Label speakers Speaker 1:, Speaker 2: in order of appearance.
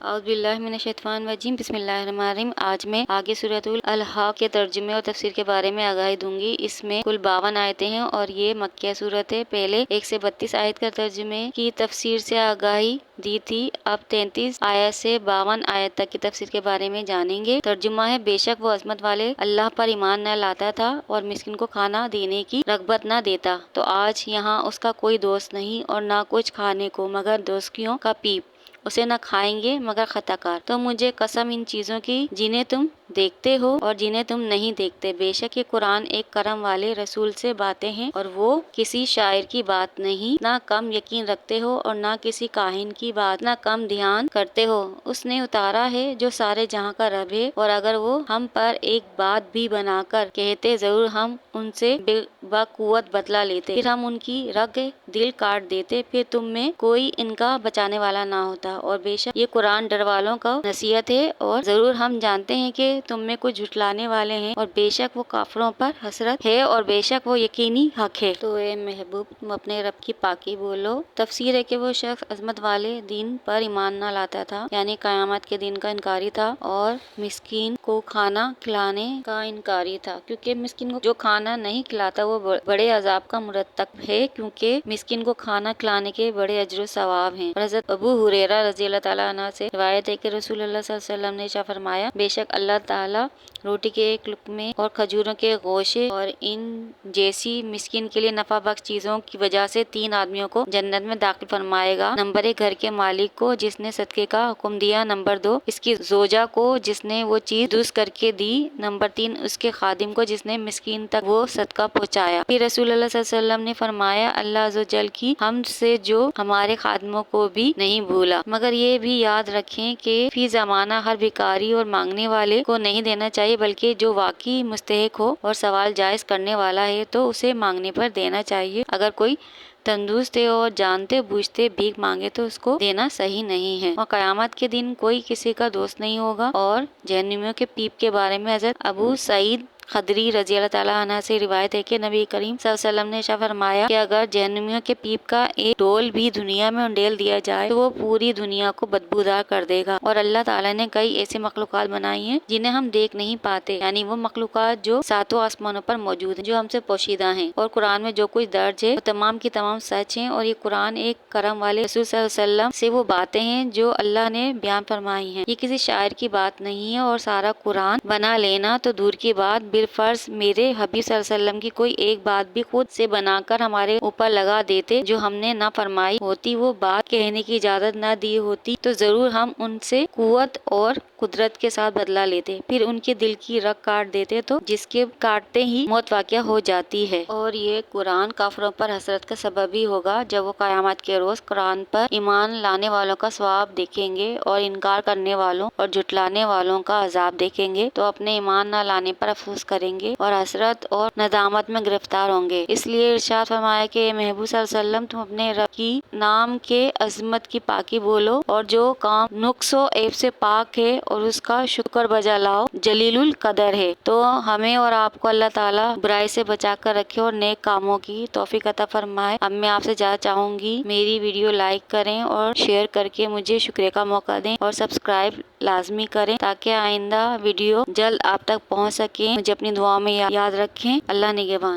Speaker 1: औज़ुबिल्लाहिमिनश्शैतानिर्रजीम बिस्मिल्लाहिर्रहमानिर्रहीम। आज मैं आगे सूरतुल अलहक़ के तर्जुमे और तफसीर के बारे में आगाही दूंगी। इसमें कुल 52 आयतें हैं और ये मक्किया सूरत है। पहले 1 से 32 आयत का तर्जुमे की तफसीर से आगाही दी थी। अब 33 आयत से 52 आयत तक की तफसीर के बारे में जानेंगे। तर्जुमा है, बेशक वो अज़मत वाले अल्लाह पर ईमान न लाता था और मिस्किन को खाना देने की रग़बत न देता, तो आज यहाँ उसका कोई दोस्त नहीं और न कुछ खाने को मगर दोस्तियों का पीप, उसे न खाएंगे मगर खताकार। तो मुझे कसम इन चीज़ों की जिन्हें तुम देखते हो और जिन्हें तुम नहीं देखते। बेशक ये कुरान एक करम वाले रसूल से बातें हैं और वो किसी शायर की बात नहीं। ना कम यकीन रखते हो और ना किसी काहिन की बात ना कम ध्यान करते हो। उसने उतारा है जो सारे जहाँ का रब है, और अगर वो हम पर एक बात भी बनाकर कहते जरूर हम उनसे बकुव्वत बदला लेते, फिर हम उनकी रग दिल काट देते, फिर तुम में कोई इनका बचाने वाला ना होता। और बेशक ये कुरान डर वालों का नसीहत है और जरूर हम जानते हैं कि तुम में कुछ झुटलाने वाले हैं, और बेशक वो काफिरों पर हसरत है और बेशक वो यकीनी हक है। तो ए महबूब, तुम अपने रब की पाकी बोलो। तफसीर है कि वो शख्स अजमत वाले दिन पर ईमान न लाता था, यानी कयामत के दिन का इनकारी था, और मिस्कीन को खाना खिलाने का इनकारी था, क्योंकि मिस्कीन को जो खाना नहीं खिलाता वो बड़े अजाब का मुरतकब है, क्योंकि मिस्कीन को खाना खिलाने के बड़े अजर सवाब हैं। हज़रत अबू हुरैरा रज़ियल्लाहु ताला अन्हु से रिवायत है कि रसूलुल्लाह सल्लल्लाहु अलैहि वसल्लम ने इरशाद फरमाया, बेशक अल्लाह ताला रोटी के एक लुक़मे और खजूरों के गोशे और इन जैसी मिस्किन के लिए नफा बख्श चीजों की वजह से 3 आदमियों को जन्नत में दाखिल फरमाएगा। नंबर 1 घर के मालिक को जिसने सदके का हुक्म दिया, नंबर 2 इसकी जोजा को जिसने वो चीज दुरुस्त करके दी, नंबर 3 उसके खादिम को जिसने मिस्किन तक वो सदका पहुँचाया। फिर रसूलुल्लाह सल्लल्लाहु अलैहि वसल्लम ने फरमाया, अल्लाह अज़्ज़ व जल की हमद से जो हमारे खादिमों को भी नहीं भूला, मगर ये भी याद रखें कि फी ज़माना हर भिखारी और मांगने वाले को नहीं देना चाहिए, बल्कि जो वाकई मुस्तहिक हो और सवाल जायज करने वाला है तो उसे मांगने पर देना चाहिए। अगर कोई तंदुरुस्त है और जानते बूझते भीख मांगे तो उसको देना सही नहीं है। और कयामत के दिन कोई किसी का दोस्त नहीं होगा। और जहन्नमियों के पीप के बारे में हज़रत अबू सईद खदरी रज़ियल्लाहु ताला अन्हु से रिवायत है कि नबी करीम सल्लल्लाहु अलैहि वसल्लम ने इरशाद फरमाया कि अगर जहन्नमियों के पीप का एक डोल भी दुनिया में उंडेल दिया जाए तो वो पूरी दुनिया को बदबूदार कर देगा। और अल्लाह ताला ने कई ऐसी मखलूकात बनाई हैं जिन्हें हम देख नहीं पाते, यानी वो मखलूकात जो 7 आसमानों पर मौजूद हैं, जो हमसे पोशीदा हैं। और कुरान में जो कुछ दर्ज है वो तमाम की तमाम सच हैं, और ये कुरान एक करम वाले रसूल सल्लल्लाहु अलैहि वसल्लम से वो बातें हैं जो अल्लाह ने बयान फरमाई हैं। ये किसी शायर की बात नहीं है, और सारा कुरान बना लेना तो दूर की बात, बिलफर्ज मेरे हबीब सल्लल्लाहु अलैहि वसल्लम की कोई एक बात भी खुद से बनाकर हमारे ऊपर लगा देते जो हमने ना फरमाई होती, वो बात कहने की इजाजत ना दी होती, तो जरूर हम उनसे कुव्वत और कुदरत के साथ बदला लेते, फिर उनके दिल की रग काट देते, तो जिसके काटते ही मौत वाक़या हो जाती है। और ये कुरान काफिरों पर हसरत का सबब भी होगा। जब वो क़यामत के रोज कुरान पर ईमान लाने वालों का सवाब देखेंगे और इनकार करने वालों और झुटलाने वालों का अजाब देखेंगे, तो अपने ईमान न लाने पर अफसोस करेंगे और हसरत और नदामत में गिरफ्तार होंगे। इसलिए इरशाद फरमाया कि महबूब सल्लल्लाहु अलैहि वसल्लम, तुम अपने रब की नाम के अजमत की पाकी बोलो, और जो काम नुक्स व ऐब से पाक है और उसका शुक्र बजा लाओ, जलीलुल कदर है। तो हमें और आपको अल्लाह ताला बुराई से बचा कर रखे और नेक कामों की तौफीक अता फरमाए। अब मैं आपसे ज्यादा चाहूंगी मेरी वीडियो लाइक करें और शेयर करके मुझे शुक्रिया का मौका दें, और सब्सक्राइब लाजमी करें ताकि आइंदा वीडियो जल्द आप तक पहुंच सके। मुझे अपनी दुआ में याद रखें। अल्लाह निगहबान।